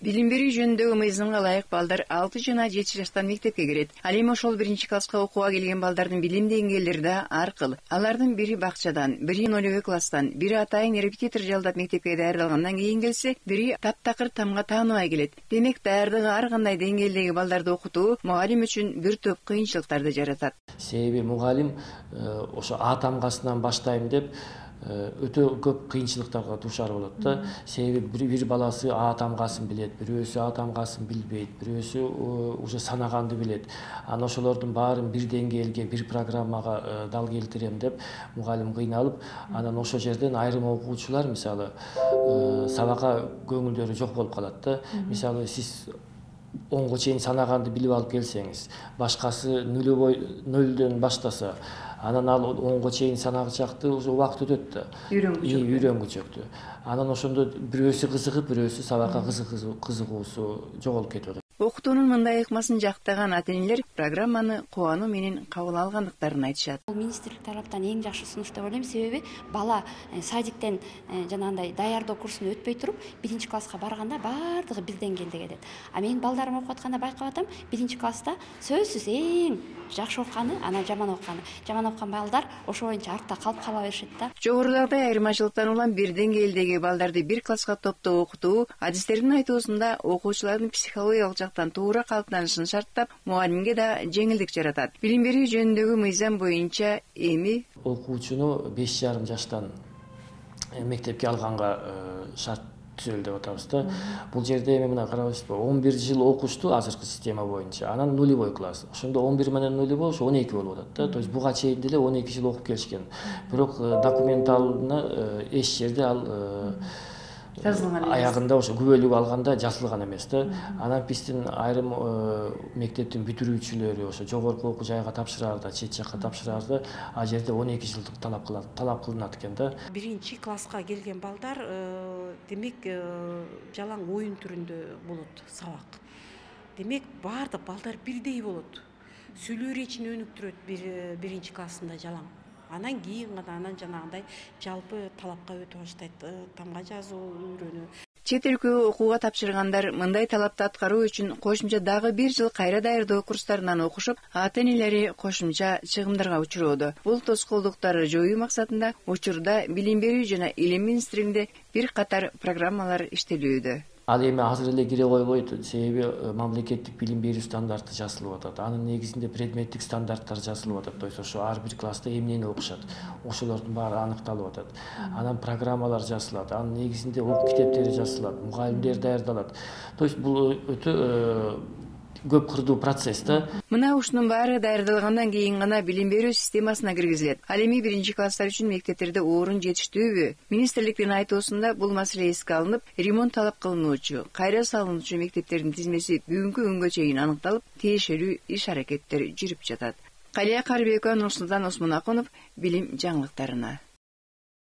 Билим берүү жөнүндөгү мыйзамга ылайык балдар 6 жана 7 жаштан мектепке кирет. Ал эми ошол 1-класска окууга келген балдардын билим деңгээлдери да ар кыл. Алардын бири бакчадан, бири нолевой класстан, бири атайын репетитор жалдап мектепке даярдалгандан кийин келсе, бири таптакыр тамга тааныбай келет. Демек, даярдыгы ар кандай деңгээлдеги балдарды окутуу мугалим үчүн бир топ кыйынчылыктарды жаратат. Себеби мугалим ошо А тамгасынан баштайм деп өтө көп кыйынчылыктарга дуушар болот да. Себеби бир баласы А тамгасын билет, бирөөсү А тамгасын билбейт, бирөөсү уже санаганды билет. Ана ошолордун баарын бир деңгээлге, бир программага дал келтирем деп мугалим кыйналып, анан ошол жерден айрым окуучулар мисалы сабакка көңүлдөрү жок болуп калат да. Мисалы сиз 10га чейин санаганды билип алып келсеңиз, башкасы нөлдөн баштаса, анан ал 10га чейин санагычакты уже убакыт өтөт да. Үйрөнгүчөктү. Анан ошондо бирөөсү кызыгып, бирөөсү сабакка кызыгуусу жоголуп кетип атат. Окутуунун мындай ыкмасын жактаган ата-энелер программаны кубануу менен кабыл алгандыктарын айтышат. Бул министрлик тараптан эң жакшы сунуш деп ойлойм. Себеби бала садиктен жанагындай даярдоо курсун өтпөй туруп 1-класска барганда баардыгы бир деңгээлде келет. А менин балдарым окуп атканда байкап атам, 1-класста сөзсүз эң жакшы окуганы, анан жаман окуганы. Жаман окуган балдар ошо боюнча артта калып кала беришет да. Жогорудагы айырмачылыктан улам бир деңгээлдеги балдарды бир класска топтоо окутуу адистердин айтуусунда окуучулардын психологиялык жактан туура калыптанышын шарттап, мугалимге да жеңилдик жаратат. Билим берүү жөнүндөгү мыйзам боюнча эми окуучуну 5,5 жаштан мектепке алганга шарт түзөлдү деп атабыз да. Бул жерде эми мына карабайсызбы, 11 жыл окушту азыркы система боюнча. Анан нулевой класс. Ошондо 11 менен нулевой ошо 12 болуп атат да. То есть буга чейин деле 12 жыл окуп келишкен. Бирок документалына эч жерде ал аягында ошо күбөлүк алганда жазылган эмес да. Анан биздин айрым мектептин бүтүрүүчүлөрү ошо жогорку окуу жайга тапшыраарда, чет жакка тапшыраарда а жерде 12 жылдык талап кылынат экен да. 1-класска келген балдар демек жалаң оюн түрүндө болот сабак. Демек баардык балдар бирдей болот. Сүйлөө речини өнүктүрөт 1-классында жалаң. Анан кийин анан жанагындай жалпы талапка өтө баштайт, тамга жазуу үйрөнүү. Чет өлкөгө окууга тапшыргандар мындай талапты аткаруу үчүн кошумча дагы 1 жыл кайра даярдоо курстарынан окушуп, ата-энелери кошумча чыгымдарга учуроодо. Бул тоскоолдуктарды жоюу максатында учурда Билим берүү жана Илим министрлигинде бир катар программалар иштелүүдө. Ал эми азыр эле кире койбойт, себеби мамлекеттик билим берүү стандарты жазылып атат. Анын негизинде предметтик стандарттар жазылып атат. То есть ошо ар бир класста эмнени окушат, ошолордун баары аныкталып атат. Анан программалар жазылат, анын негизинде окуу китептери жазылат, мугалимдер даярдалат. То есть бул өтө көп кырдуу процесс да. Мына ушунун баары даярдалгандан кийин гана билим берүү системасына киргизилет. Ал эми 1-класстар үчүн мектептерде орун жетиштүүбү? Министрликтин айтуусунда бул маселе эске алынып, ремонт талап кылынуучу, кайра салынуучу мектептердин тизмеси бүгүнкү күнгө чейин аныкталып, тиешелүү иш-аракеттер жүрүп жатат. Калия Карбекова, Нурсултан Осмонакунов, билим жаңылыктарына.